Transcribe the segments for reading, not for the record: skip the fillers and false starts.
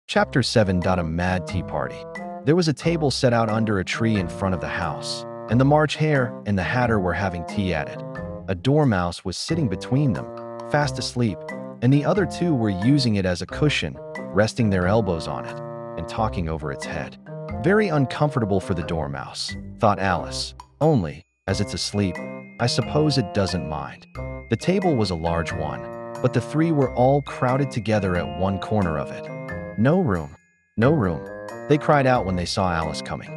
Chapter 7. A Mad Tea Party. There was a table set out under a tree in front of the house, and the March Hare and the Hatter were having tea at it. A dormouse was sitting between them, fast asleep, and the other two were using it as a cushion, resting their elbows on it, and talking over its head. Very uncomfortable for the dormouse, thought Alice. Only, as it's asleep, I suppose it doesn't mind. The table was a large one, but the three were all crowded together at one corner of it. No room, no room, they cried out when they saw Alice coming.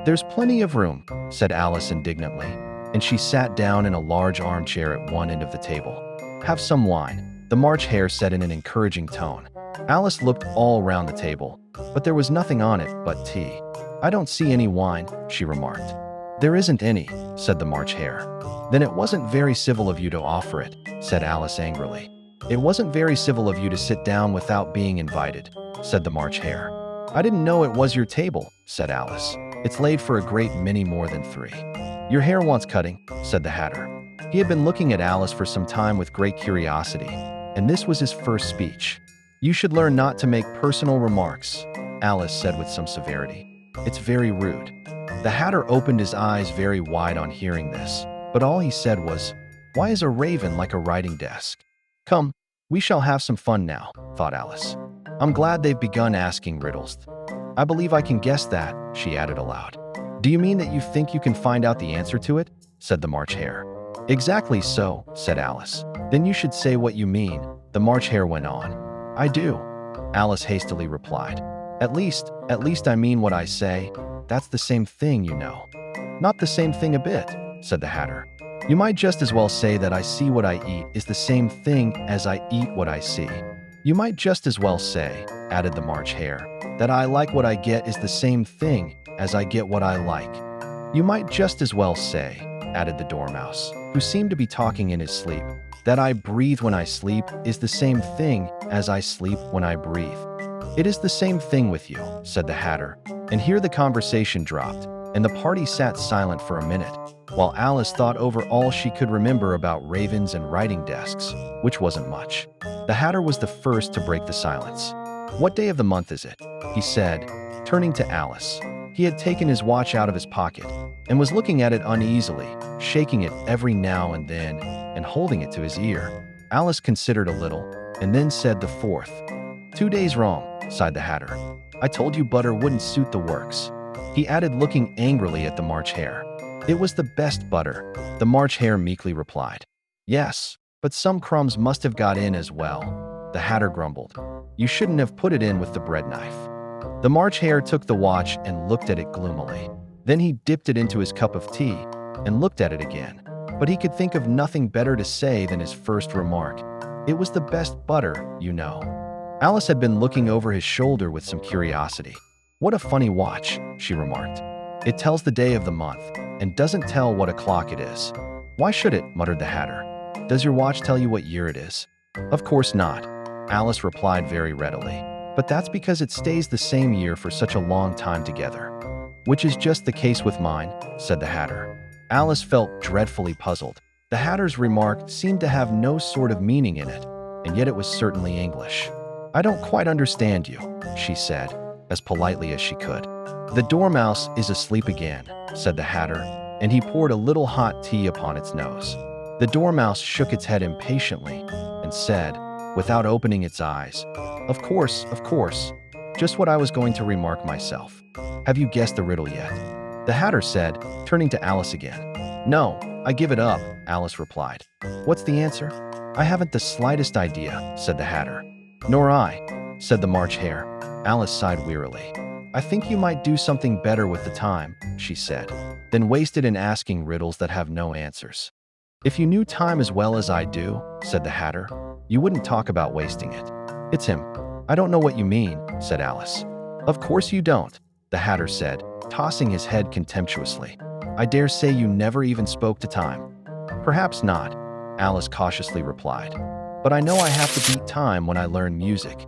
There's plenty of room, said Alice indignantly, and she sat down in a large armchair at one end of the table. Have some wine, the March Hare said in an encouraging tone. Alice looked all round the table, but there was nothing on it but tea. I don't see any wine, she remarked. There isn't any, said the March Hare. Then it wasn't very civil of you to offer it, said Alice angrily. It wasn't very civil of you to sit down without being invited, said the March Hare. I didn't know it was your table, said Alice. It's laid for a great many more than three. Your hair wants cutting, said the Hatter. He had been looking at Alice for some time with great curiosity, and this was his first speech. You should learn not to make personal remarks, Alice said with some severity. It's very rude. The Hatter opened his eyes very wide on hearing this, but all he said was, Why is a raven like a writing desk? Come, we shall have some fun now, thought Alice. I'm glad they've begun asking riddles. I believe I can guess that, she added aloud. Do you mean that you think you can find out the answer to it? Said the March Hare. Exactly so, said Alice. Then you should say what you mean, the March Hare went on. I do, Alice hastily replied. At least I mean what I say. That's the same thing, you know. Not the same thing a bit, said the Hatter. You might just as well say that I see what I eat is the same thing as I eat what I see. You might just as well say, added the March Hare, that I like what I get is the same thing as I get what I like. You might just as well say, added the Dormouse, who seemed to be talking in his sleep, that I breathe when I sleep is the same thing as I sleep when I breathe. It is the same thing with you, said the Hatter, and here the conversation dropped, and the party sat silent for a minute, while Alice thought over all she could remember about ravens and writing desks, which wasn't much. The Hatter was the first to break the silence. What day of the month is it? He said, turning to Alice. He had taken his watch out of his pocket and was looking at it uneasily, shaking it every now and then and holding it to his ear. Alice considered a little and then said the 4th. 2 days wrong, sighed the Hatter. I told you butter wouldn't suit the works. He added, looking angrily at the March Hare. It was the best butter, the March Hare meekly replied. Yes, but some crumbs must have got in as well, the Hatter grumbled. You shouldn't have put it in with the bread knife. The March Hare took the watch and looked at it gloomily. Then he dipped it into his cup of tea and looked at it again. But he could think of nothing better to say than his first remark. It was the best butter, you know. Alice had been looking over his shoulder with some curiosity. What a funny watch, she remarked. It tells the day of the month and doesn't tell what o'clock it is. Why should it? Muttered the Hatter. Does your watch tell you what year it is? Of course not, Alice replied very readily. But that's because it stays the same year for such a long time together. Which is just the case with mine, said the Hatter. Alice felt dreadfully puzzled. The Hatter's remark seemed to have no sort of meaning in it, and yet it was certainly English. I don't quite understand you, she said, as politely as she could. The Dormouse is asleep again, said the Hatter, and he poured a little hot tea upon its nose. The Dormouse shook its head impatiently and said, without opening its eyes, Of course, just what I was going to remark myself. Have you guessed the riddle yet? The Hatter said, turning to Alice again. No, I give it up, Alice replied. What's the answer? I haven't the slightest idea, said the Hatter. Nor I, said the March Hare. Alice sighed wearily. I think you might do something better with the time, she said, than waste it in asking riddles that have no answers. If you knew time as well as I do, said the Hatter, you wouldn't talk about wasting it. It's him. I don't know what you mean, said Alice. Of course you don't, the Hatter said, tossing his head contemptuously. I dare say you never even spoke to time. Perhaps not, Alice cautiously replied. But I know I have to beat time when I learn music.